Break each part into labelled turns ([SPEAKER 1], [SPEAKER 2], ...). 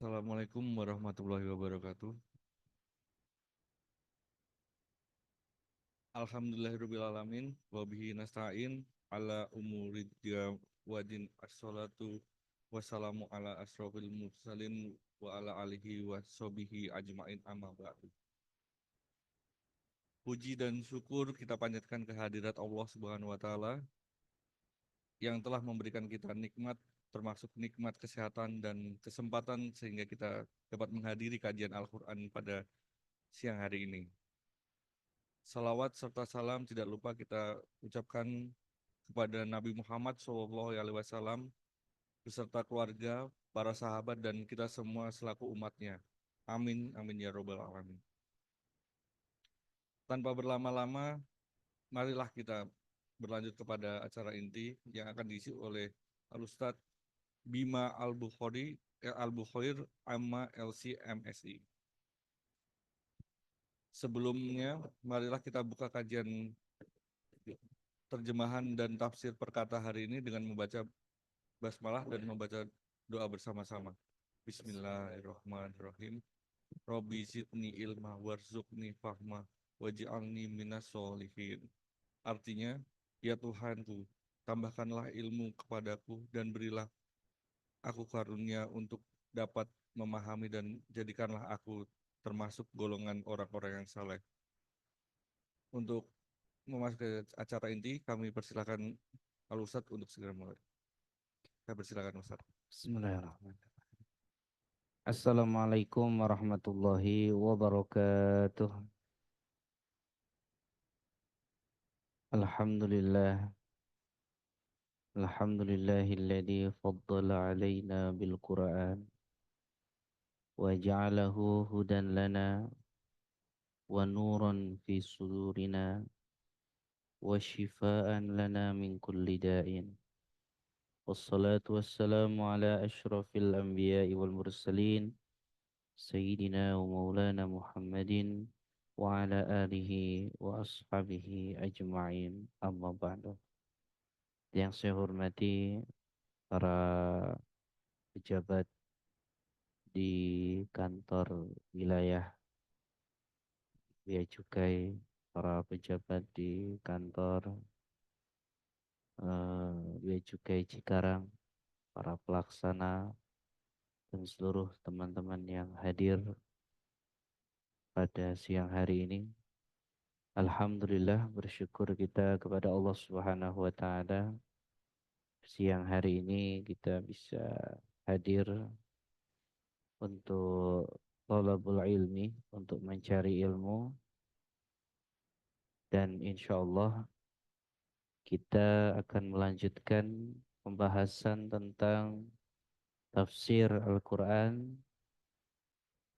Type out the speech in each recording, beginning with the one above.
[SPEAKER 1] Assalamualaikum warahmatullahi wabarakatuh. Alhamdulillahirrabbilalamin. Wabihi nasta'in ala umurid wadin as-salatu wassalamu ala asrofil mursalin wa ala alihi wa sobihi ajma'in amma ba'du. Puji dan syukur kita panjatkan kehadirat Allah Subhanahu wa Ta'ala yang telah memberikan kita nikmat, termasuk nikmat kesehatan dan kesempatan sehingga kita dapat menghadiri kajian Al-Quran pada siang hari ini. Salawat serta salam tidak lupa kita ucapkan kepada Nabi Muhammad SAW beserta keluarga, para sahabat, dan kita semua selaku umatnya. Amin, amin ya robbal alamin. Tanpa berlama-lama, marilah kita berlanjut kepada acara inti yang akan diisi oleh Al-Ustadz Bima Al-Bukhoir Amma LC MSI. Sebelumnya, marilah kita buka kajian terjemahan dan tafsir perkata hari ini dengan membaca basmalah dan membaca doa bersama-sama. Bismillahirrahmanirrahim. Robbi zidni ilma warzuqni fahma waj'alni minas sholihin. Artinya, ya Tuhanku, tambahkanlah ilmu kepadaku dan berilah aku karunia untuk dapat memahami dan jadikanlah aku termasuk golongan orang-orang yang saleh. Untuk memasuki acara inti, kami persilakan Al-Ustadz untuk segera mulai. Saya persilakan Ustadz.
[SPEAKER 2] Bismillahirrahmanirrahim. Assalamualaikum warahmatullahi wabarakatuh. Alhamdulillah. Alhamdulillahilladzi faddala alaina bil Qur'an wa ja'alahu hudan lana wa nuran fi sudurina wa shifaan lana min kulli da'in. Wassalatu wassalamu ala ashrafil anbiya'i wal mursalin Sayyidina wa maulana Muhammadin wa ala alihi wa ashabihi ajma'in amma ba'du. Yang saya hormati para pejabat di kantor wilayah Bea Cukai, para pejabat di kantor Bea Cukai Cikarang, para pelaksana dan seluruh teman-teman yang hadir pada siang hari ini. Alhamdulillah, bersyukur kita kepada Allah Subhanahu wa taala. Siang hari ini kita bisa hadir untuk thalabul ilmi, untuk mencari ilmu, dan insya Allah kita akan melanjutkan pembahasan tentang tafsir Al-Quran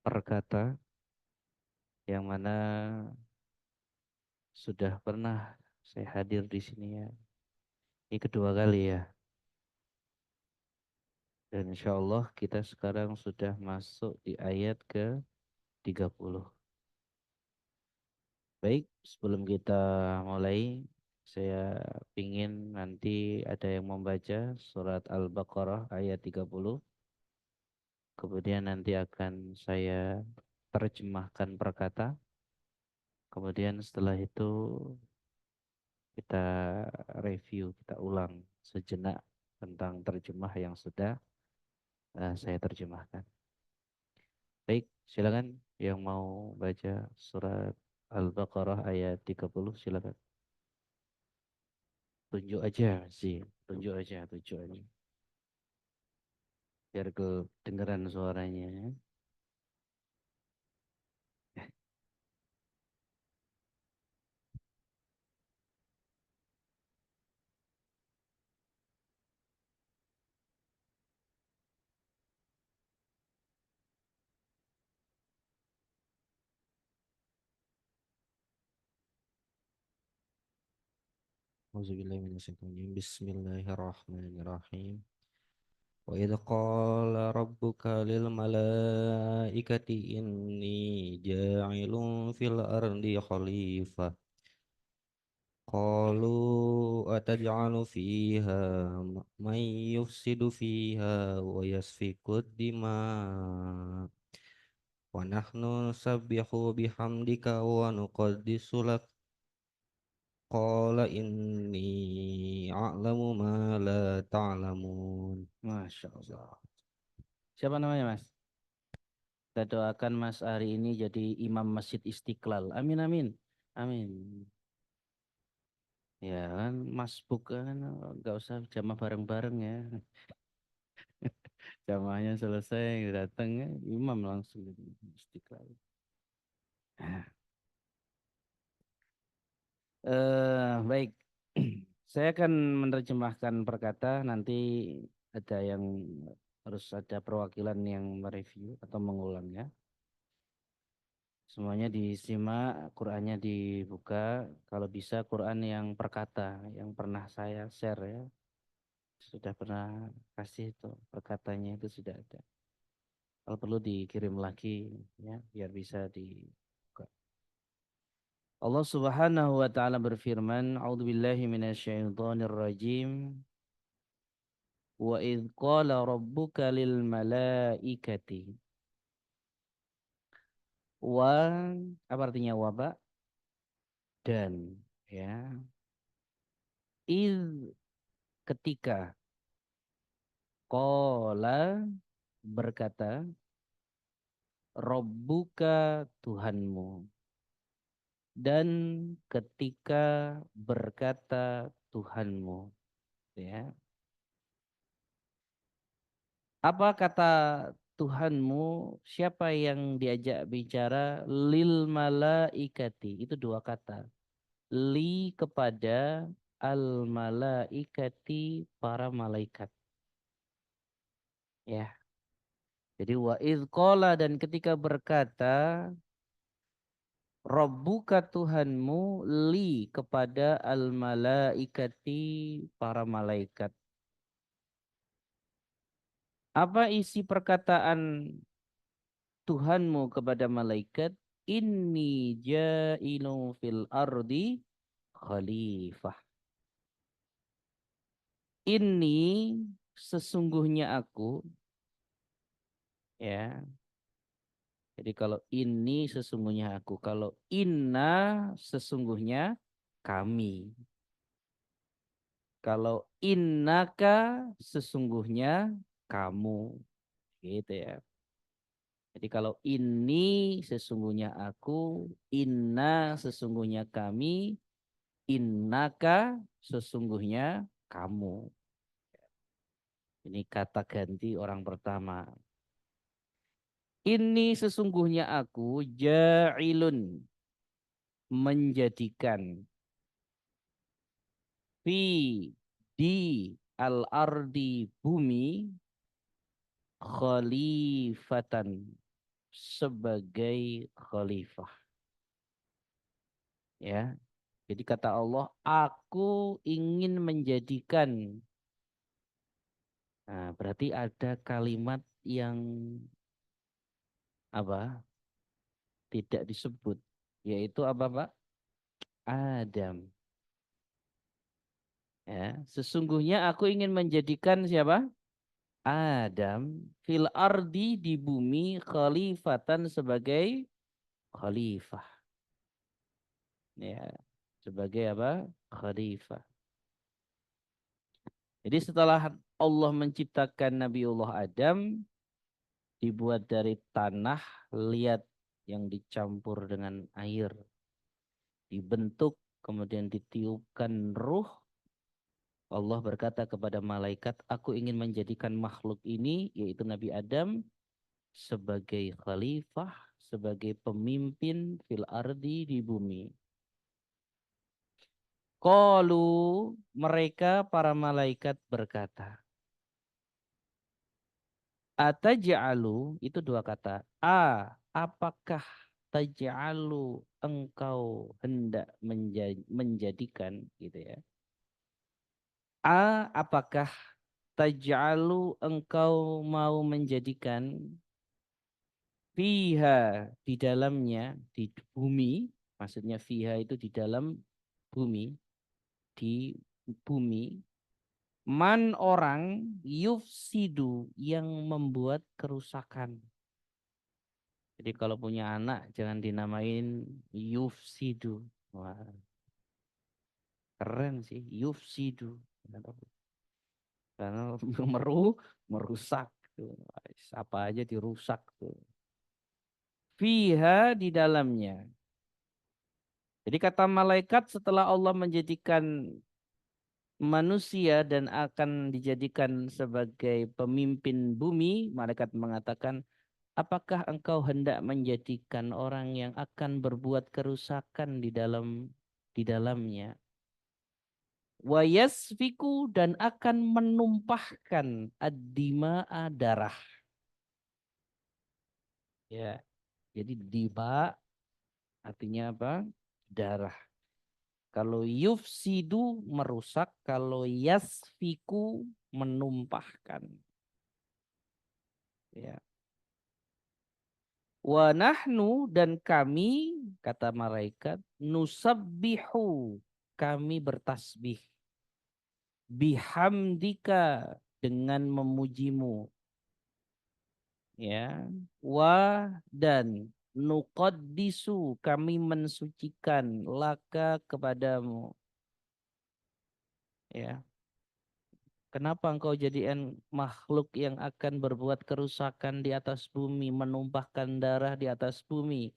[SPEAKER 2] per kata, yang mana sudah pernah saya hadir di sini ya. Ini kedua kali ya. Dan insya Allah kita sekarang sudah masuk di ayat ke-30. Baik, sebelum kita mulai, saya ingin nanti ada yang membaca surat Al-Baqarah ayat 30. Kemudian nanti akan saya terjemahkan per kata. Kemudian setelah itu kita review, kita ulang sejenak tentang terjemah yang sudah saya terjemahkan. Baik, silakan yang mau baca surat Al-Baqarah ayat 30, silakan. Tunjuk aja sih, tunjuk aja. Biar kedengeran suaranya. Auzubillahiminasyaitonirrajim. Bismillahirrahmanirrahim. Wa idh qala rabbuka lil malaikati inni ja'ilun fil ardi khalifah. Qalu
[SPEAKER 3] وتجعل فيها من يفسد فيها ويسفك الدماء ونحن نسبح بحمدك ونقدس لك قال إني أعلم ما لا تعلمون.
[SPEAKER 2] Masya Allah. Siapa namanya Mas? Kita doakan Mas hari ini jadi imam Masjid Istiqlal. Amin amin. Amin. Ya kan Mas Buk kan nggak usah jamaah bareng-bareng ya. Jamaahnya selesai datang ya, imam langsung jadi Istiqlal. Nah, baik. Saya akan menerjemahkan perkata, nanti ada yang harus ada perwakilan yang mereview atau mengulangnya. Semuanya disimak, Qurannya dibuka. Kalau bisa Quran yang perkata, yang pernah saya share ya. Sudah pernah kasih itu, perkatanya itu sudah ada. Kalau perlu dikirim lagi ya, biar bisa dibuka. Allah Subhanahu wa taala berfirman, A'udzubillahi minasyaitonirrajim. Wa idz qala rabbuka lil malaikati. Wa apa artinya wa, Pak? Dan ya. Iz ketika qala berkata Rabbuka Tuhanmu, dan ketika berkata Tuhanmu, ya. Apa kata Tuhanmu? Siapa yang diajak bicara? Lil malaikati. Itu dua kata. Li kepada al malaikati para malaikat. Ya. Jadi wa idz qala, dan ketika berkata Rabbuka Tuhanmu li kepada al malaikati para malaikat. Apa isi perkataan Tuhanmu kepada malaikat? Inni ja'ilun fil ardi khalifah. Ini sesungguhnya aku, ya. Jadi kalau ini sesungguhnya aku, kalau inna sesungguhnya kami. Kalau innaka sesungguhnya kamu. Gitu ya. Jadi kalau ini sesungguhnya aku, inna sesungguhnya kami, innaka sesungguhnya kamu. Ini kata ganti orang pertama. Ini sesungguhnya aku ja'ilun menjadikan fi di al-ardi bumi khalifatan sebagai khalifah. Ya. Jadi kata Allah, aku ingin menjadikan. Nah, berarti ada kalimat yang apa? Tidak disebut, yaitu apa, Pak? Adam. Ya, sesungguhnya aku ingin menjadikan siapa? Adam fil ardi di bumi khalifatan sebagai khalifah. Ya, sebagai apa? Khalifah. Jadi setelah Allah menciptakan Nabiullah Adam, dibuat dari tanah liat yang dicampur dengan air, dibentuk, kemudian ditiupkan ruh. Allah berkata kepada malaikat, aku ingin menjadikan makhluk ini, yaitu Nabi Adam, sebagai khalifah, sebagai pemimpin fil ardi di bumi. Qalu, mereka para malaikat berkata, ataj'alu, itu dua kata. Apakah taj'alu engkau hendak menjadikan gitu ya. Apakah taj'alu engkau mau menjadikan fiha di dalamnya, di bumi, maksudnya fiha itu di dalam bumi, di bumi, man orang yufsidu yang membuat kerusakan. Jadi kalau punya anak jangan dinamain yufsidu. Wah, keren sih yufsidu. Karena merusak tuh. Apa aja dirusak tuh. Fiha di dalamnya. Jadi kata malaikat setelah Allah menjadikan manusia dan akan dijadikan sebagai pemimpin bumi, malaikat mengatakan, apakah engkau hendak menjadikan orang yang akan berbuat kerusakan di dalamnya? Wa yasfiku dan akan menumpahkan ad-dima'a darah. Ya, jadi dima artinya apa? Darah. Kalau yufsidu merusak, kalau yasfiku menumpahkan. Ya. Wa nahnu dan kami, kata malaikat, nusabbihu, kami bertasbih. Bihamdika, dengan memujimu. Ya. Wa dan nuqaddisu, kami mensucikan laka kepadamu. Ya. Kenapa engkau jadikan makhluk yang akan berbuat kerusakan di atas bumi, menumpahkan darah di atas bumi?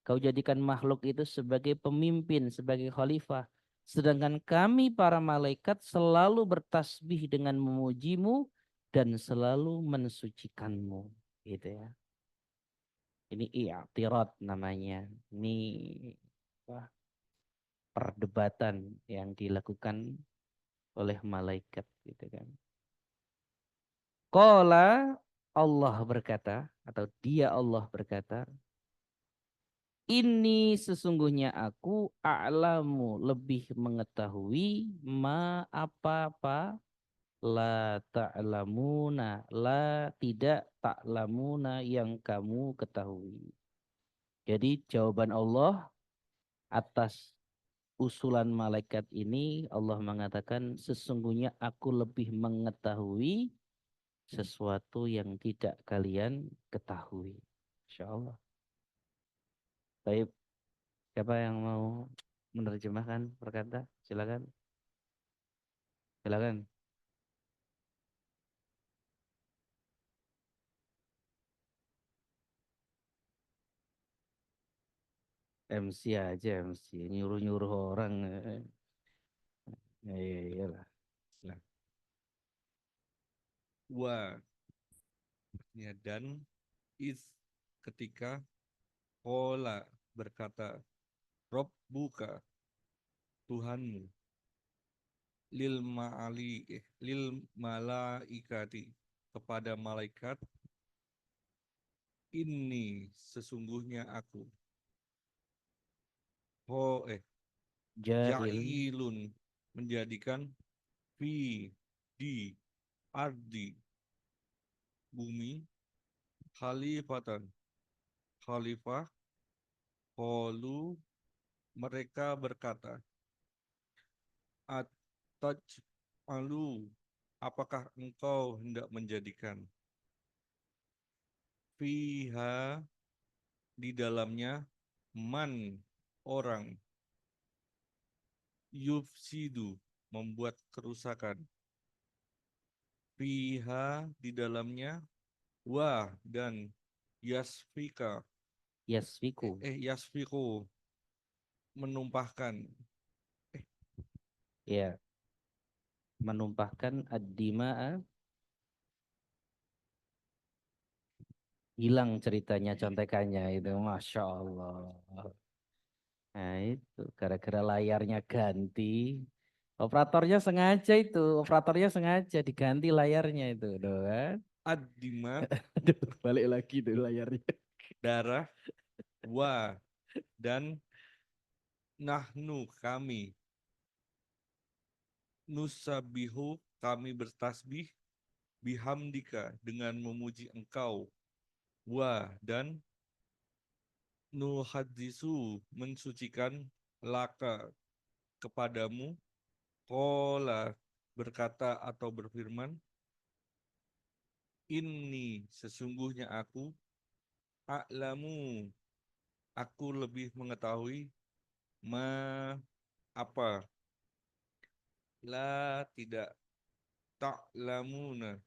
[SPEAKER 2] Kau jadikan makhluk itu sebagai pemimpin, sebagai khalifah. Sedangkan kami para malaikat selalu bertasbih dengan memujimu dan selalu mensucikanmu. Gitu ya. Ini i'tirat namanya. Ini apa, perdebatan yang dilakukan oleh malaikat gitu kan. Qala Allah berkata atau dia Allah berkata, ini sesungguhnya aku a'lamu lebih mengetahui ma apa-apa la ta'lamuna la tidak ta'lamuna yang kamu ketahui. Jadi jawaban Allah atas usulan malaikat ini Allah mengatakan sesungguhnya aku lebih mengetahui sesuatu yang tidak kalian ketahui. Insya Allah. Baik, siapa yang mau menerjemahkan perkata? Silakan. Silakan. MC aja MC nyuruh-nyuruh orang. Ya, iya, iyalah.
[SPEAKER 1] Nah, wa ya, dan is ketika kola berkata Rob buka Tuhanmu lil malaikati kepada malaikat ini sesungguhnya aku ho
[SPEAKER 2] Jail.
[SPEAKER 1] ja'ilun menjadikan fi di ardi bumi khalifatan khalifah qalu mereka berkata ataj alu apakah engkau hendak menjadikan fiha di dalamnya man orang yufsidu membuat kerusakan fiha di dalamnya wa dan yasfika
[SPEAKER 2] Yasfiku.
[SPEAKER 1] yasfiku menumpahkan
[SPEAKER 2] Ya, menumpahkan ad-dima'a. Hilang ceritanya contekannya itu. Masya Allah. Nah itu gara-gara layarnya ganti. Operatornya sengaja diganti layarnya itu, doh kan?
[SPEAKER 1] ad-dima
[SPEAKER 2] Aduh, balik lagi tuh layarnya.
[SPEAKER 1] darah wa dan nahnu kami nusabihu kami bertasbih bihamdika dengan memuji engkau wa dan nuhadisu mensucikan laka kepadamu Qala berkata atau berfirman, inni sesungguhnya aku, a'lamu aku lebih mengetahui, ma apa, la tidak, ta'lamuna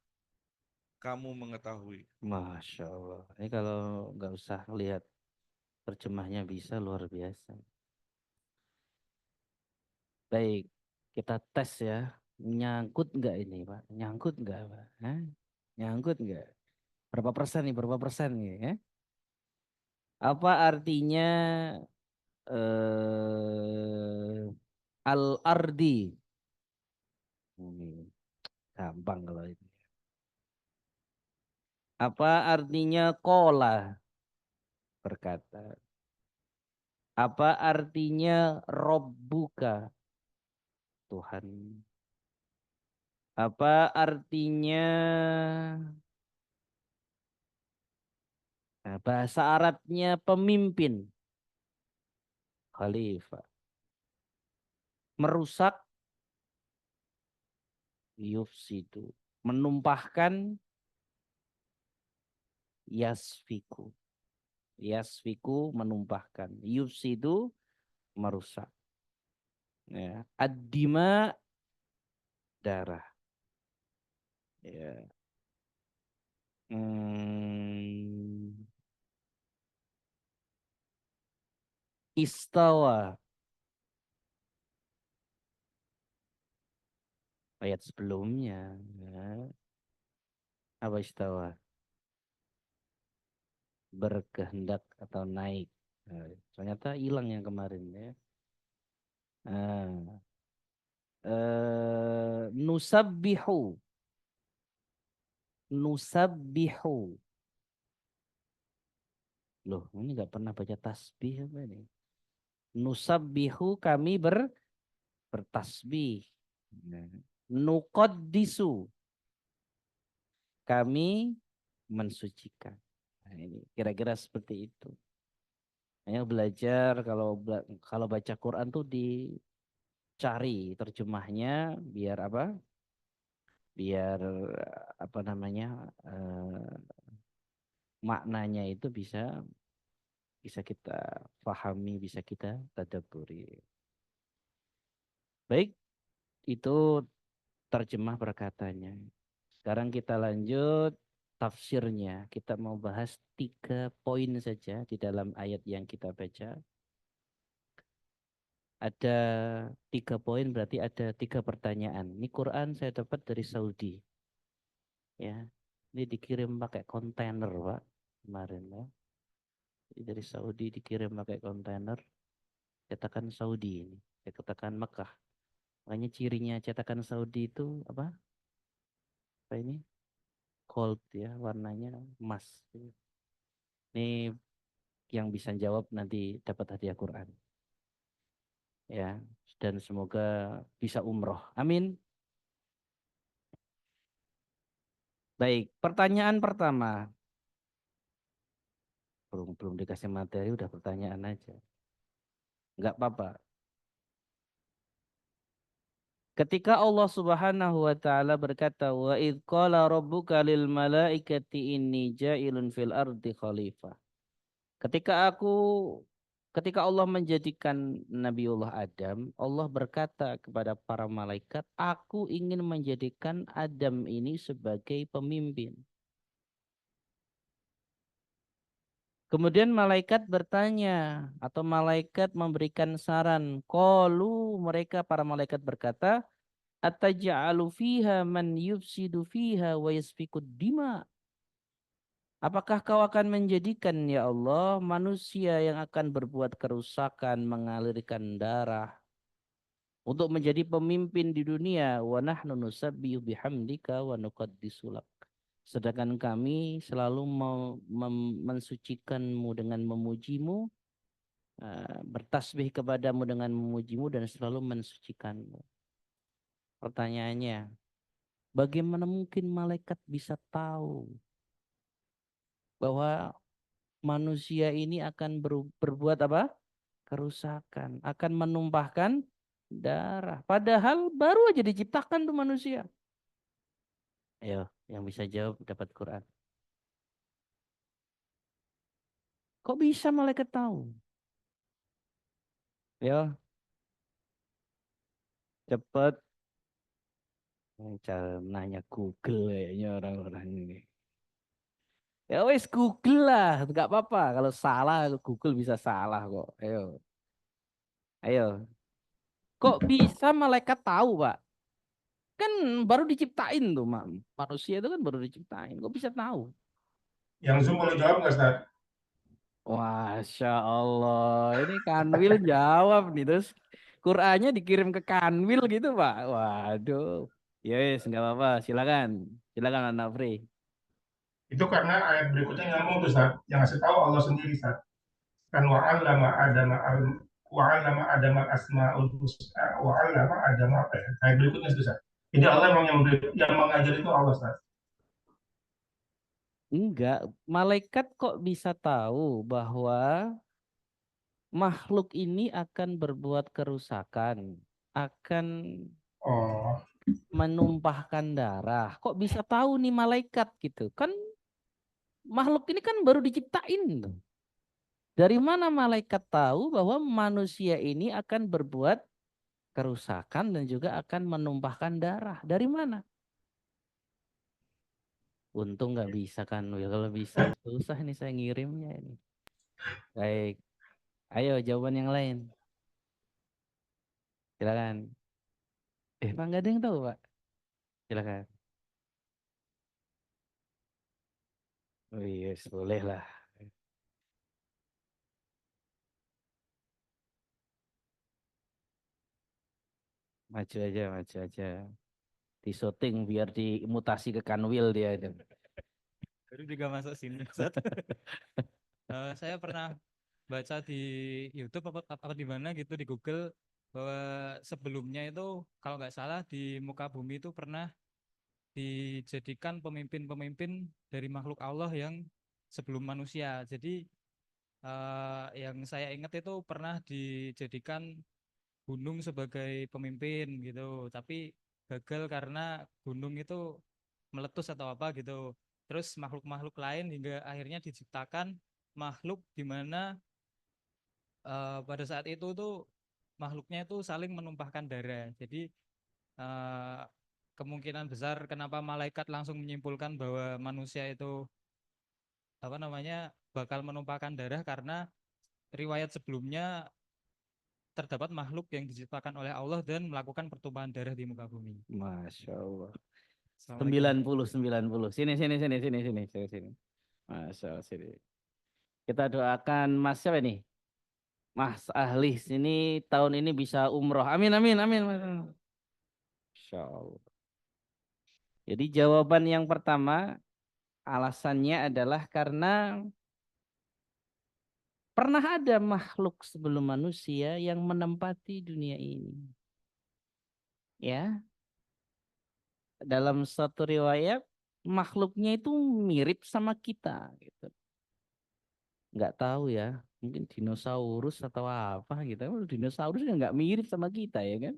[SPEAKER 1] kamu mengetahui.
[SPEAKER 2] Masya Allah. Ini kalau nggak usah lihat terjemahnya bisa luar biasa. Baik, kita tes ya. Nyangkut nggak ini Pak? Nyangkut nggak Pak? Hah? Nyangkut nggak? Berapa persen nih? Berapa persen nih? Ya? Apa artinya al-ardi? Ini gampang kalau ini. Apa artinya kola berkata? Apa artinya robbuka Tuhan? Apa artinya bahasa Arabnya pemimpin? Khalifah. Merusak yufsidu. Menumpahkan yasfiku. Yasfiku menumpahkan. Yufsidu merusak. Ya. Ad-dima darah. Ya. Istawa. Ayat sebelumnya. Ya. Apa istawa? Berkehendak atau naik. Nah, ternyata hilang yang kemarin ya. Nah, nusabbihu. Nusabbihu. Loh, ini nggak pernah baca tasbih apa ini? Nusabbihu kami bertasbih. Nah, nuqaddisu kami mensucikan. Nah, ini kira-kira seperti itu. Hanya belajar kalau baca Quran tuh dicari terjemahnya biar apa? Biar apa namanya? Maknanya itu bisa bisa kita pahami, bisa kita tadabburi. Baik, itu terjemah perkataannya. Sekarang kita lanjut tafsirnya. Kita mau bahas 3 poin saja di dalam ayat yang kita baca. Ada 3 poin berarti ada 3 pertanyaan. Ini Quran saya dapat dari Saudi. Ya, ini dikirim pakai kontainer, Pak, kemarin ya. Jadi dari Saudi dikirim pakai kontainer. Cetakan Saudi ini. Saya katakan Mekah. Makanya cirinya cetakan Saudi itu apa? Apa ini? Gold ya, warnanya emas. Ini yang bisa jawab nanti dapat hadiah Quran. Ya, dan semoga bisa umroh. Amin. Baik, pertanyaan pertama. Belum dikasih materi udah pertanyaan aja. Enggak apa-apa. Ketika Allah Subhanahu wa taala berkata, "Wa idz qala rabbuka lil malaikati inni ja'ilun fil ardi khalifah." Ketika Allah menjadikan Nabiullah Adam, Allah berkata kepada para malaikat, "Aku ingin menjadikan Adam ini sebagai pemimpin." Kemudian malaikat bertanya atau malaikat memberikan saran. Qalu mereka para malaikat berkata, "Ataj'alu fiha man yufsidu fiha wa yasfikud dima?" Apakah kau akan menjadikan ya Allah manusia yang akan berbuat kerusakan, mengalirkan darah untuk menjadi pemimpin di dunia? Wa nahnu nusabbihu bihamdika wa nuqaddisu lak. Sedangkan kami selalu mensucikanmu dengan memujimu, bertasbih kepadamu dengan memujimu dan selalu mensucikanmu. Pertanyaannya, bagaimana mungkin malaikat bisa tahu bahwa manusia ini akan berbuat apa? Kerusakan, akan menumpahkan darah. Padahal baru aja diciptakan tuh manusia. Ayo, yang bisa jawab dapat Quran. Kok bisa malaikat tahu? Ya, cepet. Cara nanya Google kayaknya orang-orang ini. Ya wes Google lah, nggak apa-apa. Kalau salah Google bisa salah kok. Ayo, ayo. Kok bisa malaikat tahu, Pak? Kan baru diciptain tuh, manusia itu kan baru diciptain. Kok bisa tahu?
[SPEAKER 4] Yang Zoom boleh jawab nggak, Ustaz?
[SPEAKER 2] Masya Allah, ini Kanwil jawab nih, terus Qur'annya dikirim ke Kanwil gitu, Pak. Waduh, yes, nggak apa-apa, silakan, silakan Anak Free.
[SPEAKER 4] Itu karena ayat berikutnya nyambung tuh, Ustaz. Yang ngasih tahu Allah sendiri, Ustaz. Kan wa'allama adama asma'ul husna wa'allama adama apa ya? Ayat berikutnya, Ustaz. Jadi Allah memang yang mengajar itu Allah, Ustaz.
[SPEAKER 2] Enggak, malaikat kok bisa tahu bahwa makhluk ini akan berbuat kerusakan, akan
[SPEAKER 4] Oh,
[SPEAKER 2] menumpahkan darah. Kok bisa tahu nih malaikat gitu? Kan makhluk ini kan baru diciptain tuh. Dari mana malaikat tahu bahwa manusia ini akan berbuat kerusakan dan juga akan menumpahkan darah? Dari mana? Untung nggak bisa kan? Ya, kalau bisa susah nih saya ngirimnya ini. Baik, ayo jawaban yang lain. Silakan. Pak nggak ada yang tahu Pak. Silakan. Oh iya, boleh lah. Maju aja, maju aja. Di syuting biar dimutasi ke Kanwil dia itu.
[SPEAKER 5] Baru juga masuk sini, Ustaz. Saya pernah baca di YouTube apa di mana gitu di Google bahwa sebelumnya itu kalau nggak salah di muka bumi itu pernah dijadikan pemimpin-pemimpin dari makhluk Allah yang sebelum manusia. Jadi yang saya ingat itu pernah dijadikan gunung sebagai pemimpin gitu, tapi gagal karena gunung itu meletus atau apa gitu. Terus makhluk-makhluk lain hingga akhirnya diciptakan makhluk di mana pada saat itu tuh makhluknya itu saling menumpahkan darah. Jadi eh, kemungkinan besar kenapa malaikat langsung menyimpulkan bahwa manusia itu apa namanya bakal menumpahkan darah karena riwayat sebelumnya terdapat makhluk yang diciptakan oleh Allah dan melakukan pertumpahan darah di muka bumi.
[SPEAKER 2] Masya Allah.
[SPEAKER 5] Assalamualaikum.
[SPEAKER 2] 90. Sini, sini, sini, sini, sini, sini, sini. Masya Allah, sini. Kita doakan Mas siapa ini? Mas Ahli sini tahun ini bisa umroh. Amin, amin, amin. Masya Allah. Jadi jawaban yang pertama alasannya adalah karena pernah ada makhluk sebelum manusia yang menempati dunia ini. Ya, dalam satu riwayat makhluknya itu mirip sama kita gitu. Nggak tahu ya, mungkin dinosaurus atau apa gitu. Dinosaurus ya nggak mirip sama kita ya kan?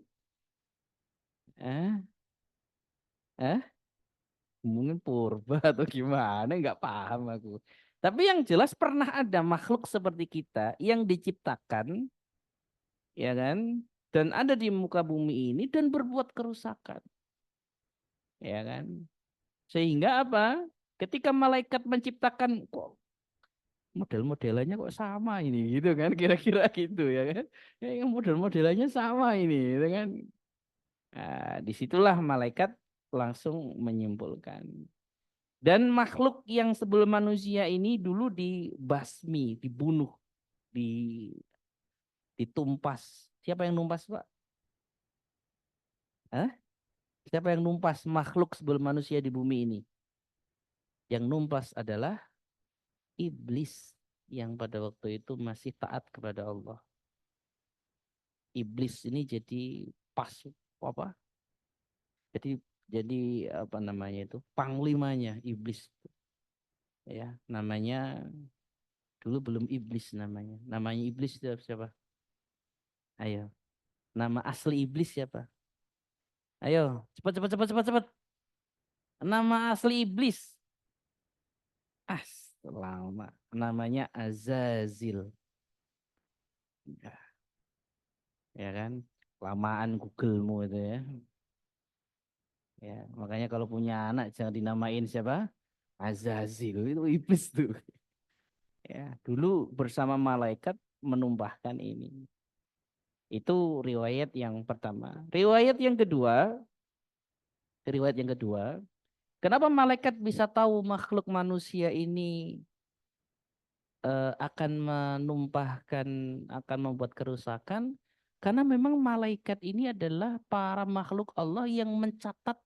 [SPEAKER 2] Eh, eh, mungkin purba atau gimana? Nggak paham aku. Tapi yang jelas pernah ada makhluk seperti kita yang diciptakan, ya kan? Dan ada di muka bumi ini dan berbuat kerusakan, ya kan? Sehingga apa? Ketika malaikat menciptakan kok model-modelannya kok sama ini gitu kan kira-kira gitu ya kan model-modelannya sama ini gitu kan nah, disitulah malaikat langsung menyimpulkan dan makhluk yang sebelum manusia ini dulu dibasmi dibunuh di ditumpas siapa yang numpas Pak? Hah? Siapa yang numpas makhluk sebelum manusia di bumi ini yang numpas adalah iblis yang pada waktu itu masih taat kepada Allah. Iblis ini jadi pas apa? Jadi apa namanya itu? Panglimanya iblis ya. Namanya dulu belum iblis namanya. Namanya iblis itu siapa? Ayo. Nama asli iblis siapa? Ayo, cepat cepat cepat cepat cepat. Nama asli iblis. Lama. Namanya Azazil. Ya kan? Lamaan Google-mu itu ya. Ya, makanya kalau punya anak jangan dinamain siapa? Azazil, itu iblis tuh. Ya, dulu bersama malaikat menumpahkan ini. Itu riwayat yang pertama. Riwayat yang kedua, kenapa malaikat bisa tahu makhluk manusia ini akan menumpahkan, akan membuat kerusakan? Karena memang malaikat ini adalah para makhluk Allah yang mencatat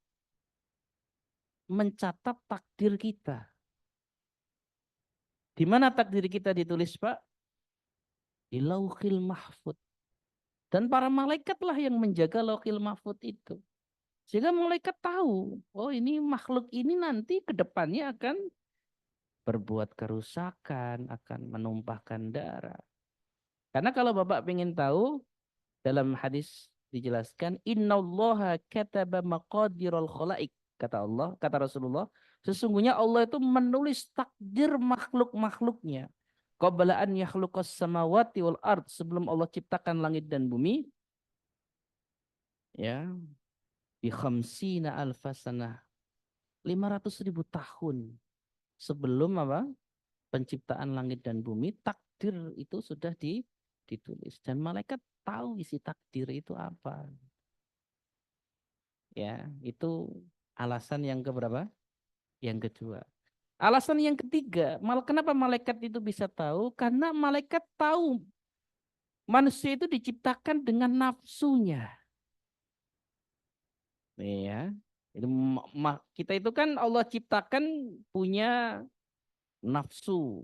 [SPEAKER 2] takdir kita. Di mana takdir kita ditulis, Pak? Di Lauhil Mahfud. Dan para malaikatlah yang menjaga Lauhil Mahfud itu. Sehingga malaikat tahu, oh ini makhluk ini nanti ke depannya akan berbuat kerusakan, akan menumpahkan darah. Karena kalau Bapak ingin tahu, dalam hadis dijelaskan, innallaha kataba maqadirul khalaik. Kata Allah, kata Rasulullah, sesungguhnya Allah itu menulis takdir makhluk-makhluknya. Qabla an yakhluqas samawati wal ard, sebelum Allah ciptakan langit dan bumi, ya, bi khamsina alfasanah, 500.000 tahun sebelum apa? Penciptaan langit dan bumi, takdir itu sudah ditulis dan malaikat tahu isi takdir itu apa. Ya, itu alasan yang keberapa? Yang kedua. Alasan yang ketiga, kenapa malaikat itu bisa tahu? Karena malaikat tahu manusia itu diciptakan dengan nafsunya. Ya, kita itu kan Allah ciptakan punya nafsu,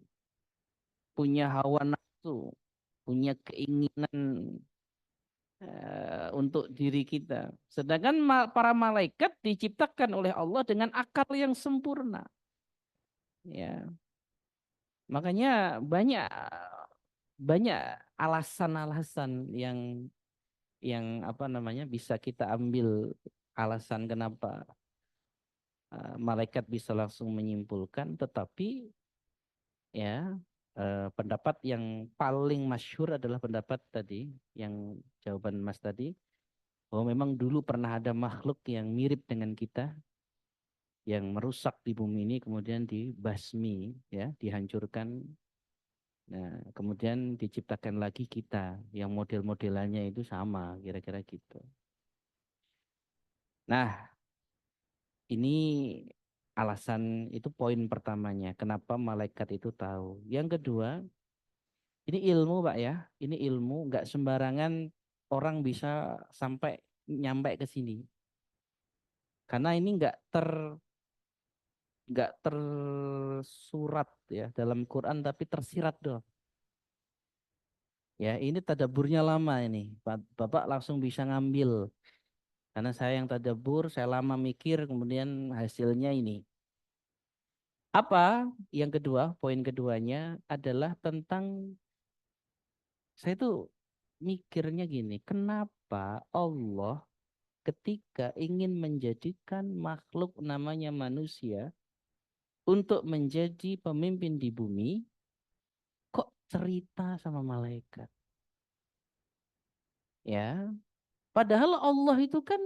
[SPEAKER 2] punya hawa nafsu, punya keinginan untuk diri kita. Sedangkan para malaikat diciptakan oleh Allah dengan akal yang sempurna. Ya, makanya banyak alasan-alasan yang apa namanya bisa kita ambil alasan kenapa malaikat bisa langsung menyimpulkan, tetapi ya pendapat yang paling masyhur adalah pendapat tadi yang jawaban Mas tadi, bahwa memang dulu pernah ada makhluk yang mirip dengan kita yang merusak di bumi ini kemudian dibasmi, ya, dihancurkan. Nah, kemudian diciptakan lagi kita yang model-modelannya itu sama, kira-kira gitu. Nah, ini alasan, itu poin pertamanya kenapa malaikat itu tahu. Yang kedua, ini ilmu, Pak ya. Ini ilmu, nggak sembarangan orang bisa sampai nyampe ke sini. Karena ini nggak tersurat ya dalam Quran, tapi tersirat doang. Ya, ini tadaburnya lama ini. Bapak langsung bisa ngambil. Karena saya yang tadabur, saya lama mikir, kemudian hasilnya ini. Apa yang kedua, poin keduanya adalah tentang, saya tuh mikirnya gini, kenapa Allah ketika ingin menjadikan makhluk namanya manusia untuk menjadi pemimpin di bumi, kok cerita sama malaikat? Ya, padahal Allah itu kan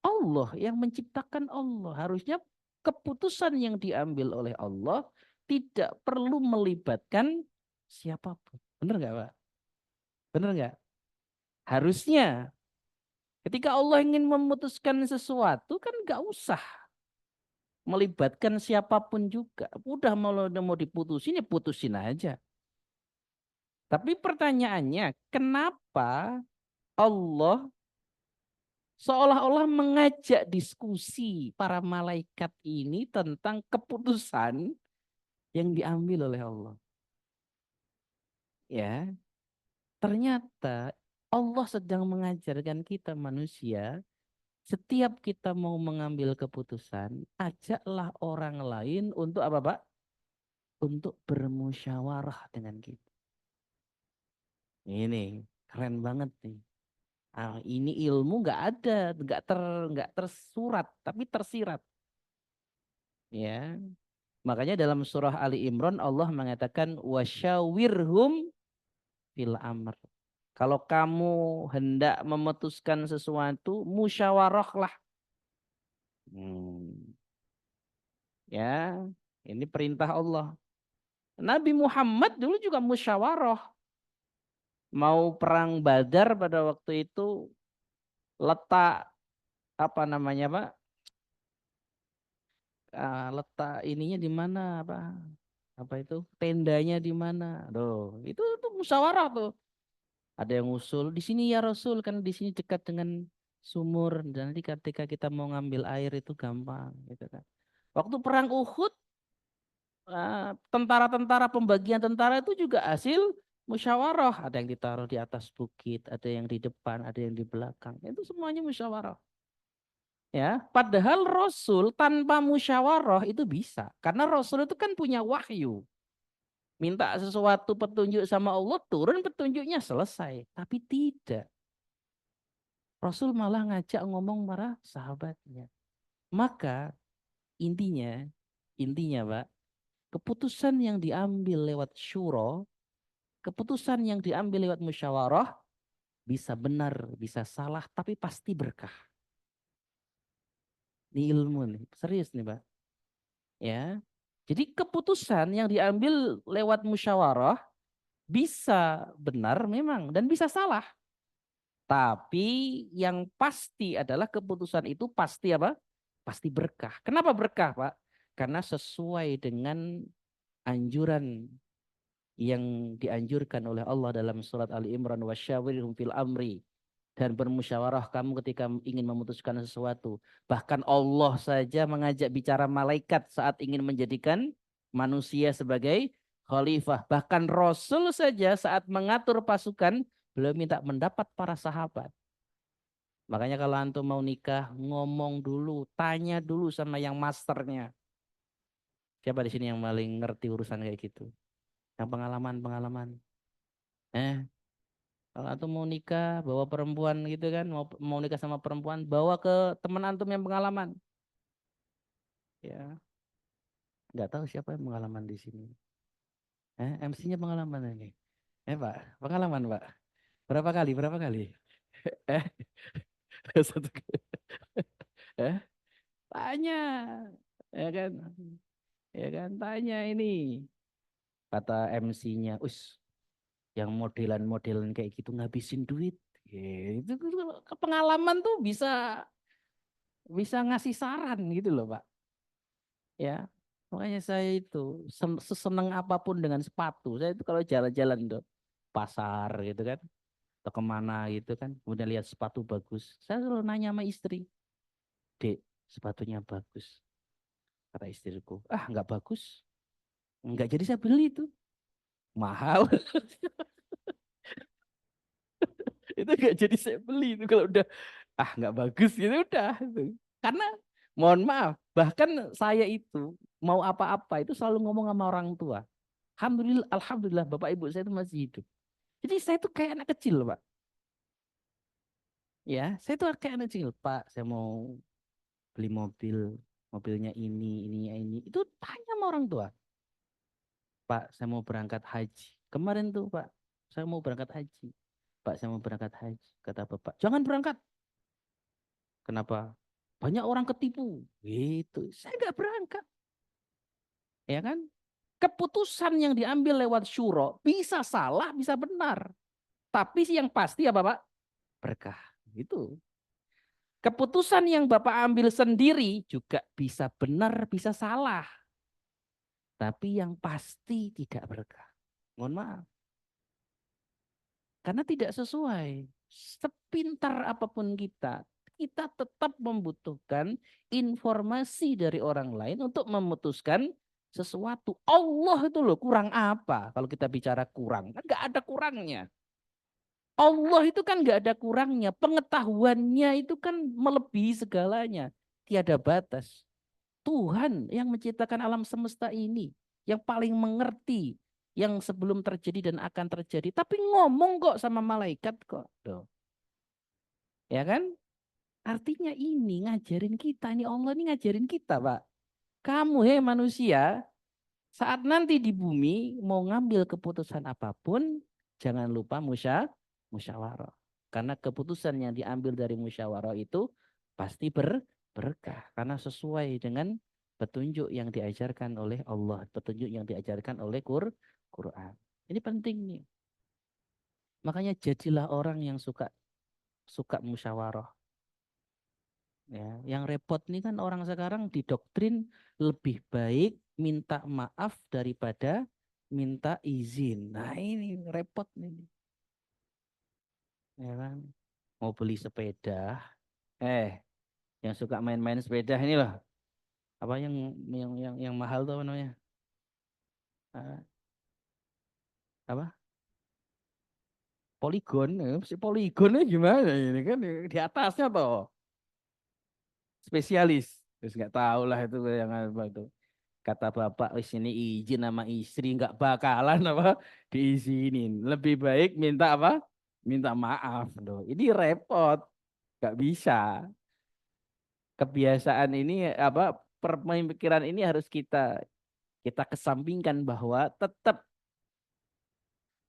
[SPEAKER 2] Allah yang menciptakan Allah. Harusnya keputusan yang diambil oleh Allah tidak perlu melibatkan siapapun. Benar nggak, Pak? Benar nggak? Harusnya ketika Allah ingin memutuskan sesuatu kan nggak usah melibatkan siapapun juga. Udah mau diputusin ya putusin aja. Tapi pertanyaannya, kenapa Allah seolah-olah mengajak diskusi para malaikat ini tentang keputusan yang diambil oleh Allah? Ya, ternyata Allah sedang mengajarkan kita manusia, setiap kita mau mengambil keputusan, ajaklah orang lain untuk apa, Pak? Untuk bermusyawarah dengan kita. Ini keren banget nih. Ini ilmu nggak ada, nggak tersurat, tapi tersirat. Ya, makanya dalam surah Ali Imran Allah mengatakan wasyawirhum fil amr. Kalau kamu hendak memutuskan sesuatu, musyawarahlah. Ya, ini perintah Allah. Nabi Muhammad dulu juga musyawarah. Mau perang Badar pada waktu itu letak apa namanya Pak? Letak ininya di mana apa? Apa itu? Tendanya di mana? Itu musyawarah tuh. Ada yang usul di sini ya Rasul, kan di sini dekat dengan sumur dan nanti ketika kita mau ngambil air itu gampang gitu kan. Waktu perang Uhud tentara-tentara pembagian tentara itu juga hasil musyawarah. Ada yang ditaruh di atas bukit, ada yang di depan, ada yang di belakang. Itu semuanya musyawarah. Ya, padahal Rasul tanpa musyawarah itu bisa. Karena Rasul itu kan punya wahyu. Minta sesuatu petunjuk sama Allah, turun petunjuknya selesai. Tapi tidak. Rasul malah ngajak ngomong para sahabatnya. Maka intinya Pak, keputusan yang diambil lewat syuro, keputusan yang diambil lewat musyawarah bisa benar, bisa salah, tapi pasti berkah. Ini ilmu nih, serius nih Pak. Ya, jadi keputusan yang diambil lewat musyawarah bisa benar memang dan bisa salah. Tapi yang pasti adalah keputusan itu pasti apa? Pasti berkah. Kenapa berkah Pak? Karena sesuai dengan anjuran yang dianjurkan oleh Allah dalam surat Ali Imran wasyawirhum fil amri, dan bermusyawarah kamu ketika ingin memutuskan sesuatu. Bahkan Allah saja mengajak bicara malaikat saat ingin menjadikan manusia sebagai khalifah. Bahkan Rasul saja saat mengatur pasukan beliau minta pendapat para sahabat. Makanya kalau antum mau nikah ngomong dulu, tanya dulu sama yang masternya. Siapa di sini yang paling ngerti urusan kayak gitu? Yang pengalaman. Kalau antum mau nikah, bawa perempuan gitu kan, mau nikah sama perempuan, bawa ke teman antum yang pengalaman. Ya, nggak tahu siapa yang pengalaman di sini. MC-nya pengalaman ini. Pak, pengalaman Pak. Berapa kali? Eh, satu kali. Tanya, ya kan? Ya kan, tanya ini. Kata MC-nya, yang modelan kayak gitu ngabisin duit. Itu pengalaman tuh bisa ngasih saran gitu loh Pak. Ya, makanya saya itu seseneng apapun dengan sepatu. Saya itu kalau jalan-jalan tuh pasar gitu kan, atau kemana gitu kan, kemudian lihat sepatu bagus, saya selalu nanya sama istri, Dek, sepatunya bagus. Kata istriku, nggak bagus, nggak jadi saya beli itu, mahal. Itu nggak jadi saya beli itu kalau udah nggak bagus gitu udah itu. Karena mohon maaf, bahkan saya itu mau apa-apa itu selalu ngomong sama orang tua. Alhamdulillah bapak ibu saya itu masih hidup. Jadi saya itu kayak anak kecil Pak. Ya, saya itu kayak anak kecil Pak. Saya mau beli mobil, mobilnya ini. Itu tanya sama orang tua. Pak, saya mau berangkat haji. Kemarin tuh Pak, saya mau berangkat haji. Pak, saya mau berangkat haji. Kata bapak, jangan berangkat. Kenapa? Banyak orang ketipu. Gitu. Saya nggak berangkat. Ya kan? Keputusan yang diambil lewat syuro bisa salah, bisa benar. Tapi yang pasti apa Pak? Berkah. Gitu. Keputusan yang Bapak ambil sendiri juga bisa benar, bisa salah. Tapi yang pasti tidak berkah. Mohon maaf. Karena tidak sesuai. Sepintar apapun kita tetap membutuhkan informasi dari orang lain untuk memutuskan sesuatu. Allah itu loh kurang apa? Kalau kita bicara kurang, kan nggak ada kurangnya. Allah itu kan nggak ada kurangnya. Pengetahuannya itu kan melebihi segalanya. Tiada batas. Tuhan yang menciptakan alam semesta ini. Yang paling mengerti. Yang sebelum terjadi dan akan terjadi. Tapi ngomong kok sama malaikat kok. Tuh. Ya kan? Artinya ini ngajarin kita, ini Allah ini ngajarin kita, Pak. Kamu manusia, saat nanti di bumi mau ngambil keputusan apapun, jangan lupa musyawarah. Karena keputusan yang diambil dari musyawarah itu pasti berkah. Karena sesuai dengan petunjuk yang diajarkan oleh Allah. Petunjuk yang diajarkan oleh Quran. Ini penting nih. Makanya jadilah orang yang suka musyawarah. Ya, yang repot nih kan orang sekarang didoktrin lebih baik minta maaf daripada minta izin. Nah ini repot nih. Ya kan? Mau beli sepeda, yang suka main-main sepeda ini loh. Apa yang mahal tuh apa namanya? Ah, apa? Poligon, si poligonnya gimana ini kan di atasnya toh spesialis. Terus nggak tahu lah itu yang apa itu. Kata bapak, wis ini izin sama istri nggak bakalan apa diizinin. Lebih baik minta apa? Minta maaf loh. Ini repot, nggak bisa. Kebiasaan ini apa? Pemikiran ini harus kita kesampingkan bahwa tetap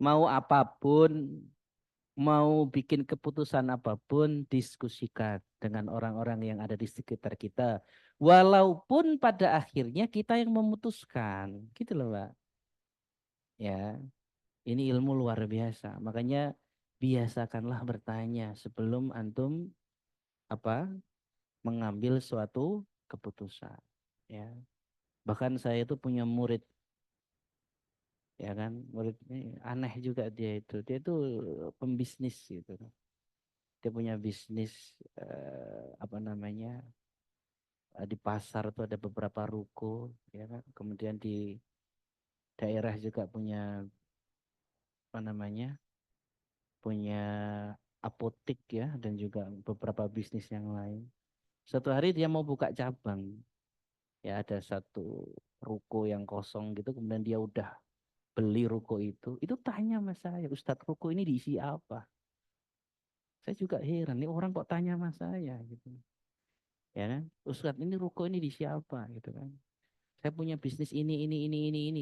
[SPEAKER 2] mau apapun, mau bikin keputusan apapun, diskusikan dengan orang-orang yang ada di sekitar kita. Walaupun pada akhirnya kita yang memutuskan, gitu loh, Pak. Ya, ini ilmu luar biasa. Makanya biasakanlah bertanya sebelum antum apa mengambil suatu keputusan. Ya, bahkan saya itu punya murid, ya kan, murid ini aneh juga dia itu pembisnis gitu. Dia punya bisnis apa namanya di pasar tuh ada beberapa ruko, ya kan. Kemudian di daerah juga punya apa namanya punya apotik ya dan juga beberapa bisnis yang lain. Suatu hari dia mau buka cabang, ya ada satu ruko yang kosong gitu, kemudian dia udah beli ruko itu tanya sama saya, Ustadz ruko ini diisi apa? Saya juga heran, nih orang kok tanya sama saya gitu. Ya kan, Ustadz ini ruko ini diisi apa gitu kan? Saya punya bisnis ini,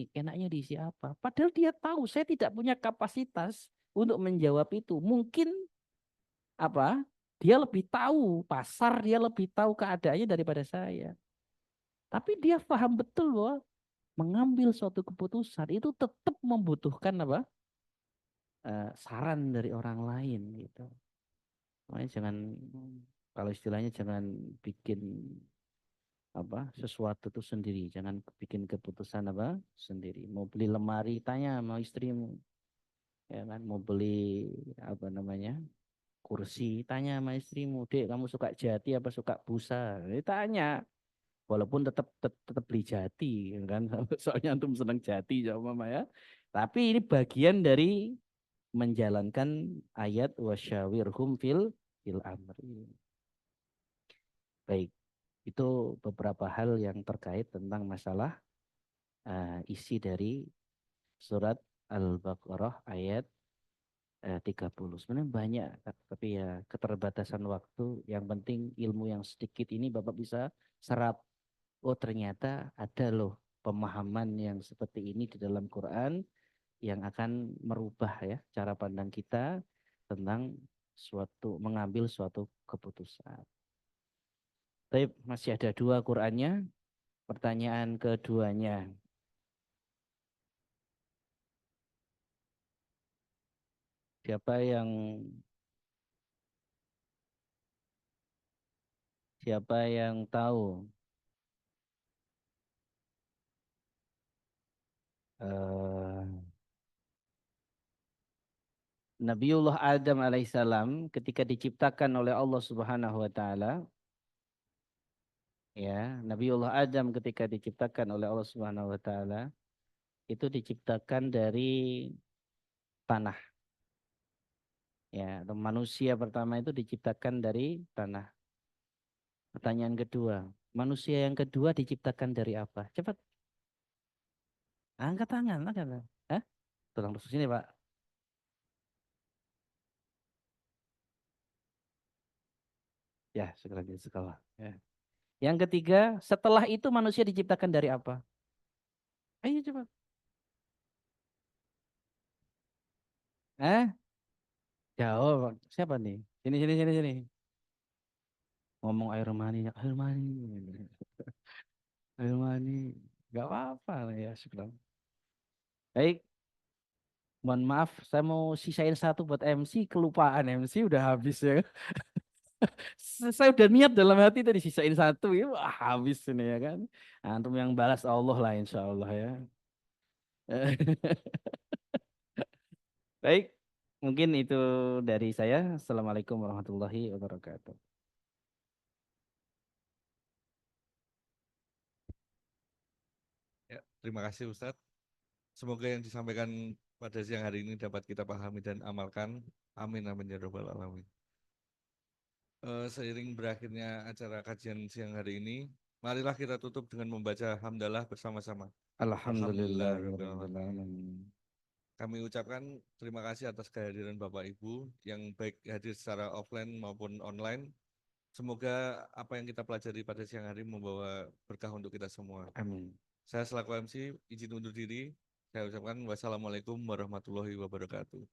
[SPEAKER 2] enaknya diisi apa? Padahal dia tahu saya tidak punya kapasitas untuk menjawab itu. Mungkin apa? Dia lebih tahu pasar, dia lebih tahu keadaannya daripada saya. Tapi dia paham betul bahwa mengambil suatu keputusan itu tetap membutuhkan apa? Saran dari orang lain gitu. Makanya jangan kalau istilahnya jangan bikin apa sesuatu itu sendiri, jangan bikin keputusan apa sendiri. Mau beli lemari tanya sama istrimu, ya kan? Mau beli apa namanya kursi tanya sama istrimu, dek kamu suka jati apa suka busa? Tanya, walaupun tetap beli jati, ya kan? Soalnya antum senang jati jawab mama ya. Tapi ini bagian dari menjalankan ayat wasyawirhum fil amri. Baik, itu beberapa hal yang terkait tentang masalah isi dari surat Al-Baqarah ayat 30. Sebenarnya banyak, tapi ya keterbatasan waktu. Yang penting ilmu yang sedikit ini Bapak bisa serap. Oh ternyata ada loh pemahaman yang seperti ini di dalam Quran yang akan merubah ya cara pandang kita tentang mengambil suatu keputusan. Tapi masih ada dua Qurannya. Pertanyaan keduanya. Siapa yang tahu eh, Nabiullah Adam alaihissalam ketika diciptakan oleh Allah Subhanahu wa taala, ya, Nabiullah Adam ketika diciptakan oleh Allah Subhanahu wa taala itu diciptakan dari tanah. Ya, manusia pertama itu diciptakan dari tanah. Pertanyaan kedua, manusia yang kedua diciptakan dari apa? Cepat. Angkat tangan, angkat tangan. Hah? Tolong terus sini, Pak. Ya, syukran jazakallah. Ya. Yang ketiga, setelah itu manusia diciptakan dari apa? Ayo coba. Eh? Jawab. Siapa nih? Sini, sini, sini, sini. Ngomong air mani, air mani. Air mani. Gak apa-apa lah ya, syukran. Baik, mohon maaf, saya mau sisain satu buat MC, kelupaan MC udah habis ya. Saya udah niat dalam hati tadi sisain satu, ya wah, habis ini ya kan. Antum yang balas Allah lah insya Allah ya. Baik, mungkin itu dari saya. Assalamualaikum warahmatullahi wabarakatuh.
[SPEAKER 1] Ya, terima kasih Ustadz. Semoga yang disampaikan pada siang hari ini dapat kita pahami dan amalkan. Amin amin ya robbal alamin. Seiring berakhirnya acara kajian siang hari ini, marilah kita tutup dengan membaca hamdalah bersama-sama.
[SPEAKER 2] Alhamdulillah.
[SPEAKER 1] Alhamdulillah rabbil alamin. Kami ucapkan terima kasih atas kehadiran Bapak Ibu yang baik hadir secara offline maupun online. Semoga apa yang kita pelajari pada siang hari membawa berkah untuk kita semua.
[SPEAKER 2] Amin.
[SPEAKER 1] Saya selaku MC izin undur diri. Saya ucapkan wassalamualaikum warahmatullahi wabarakatuh.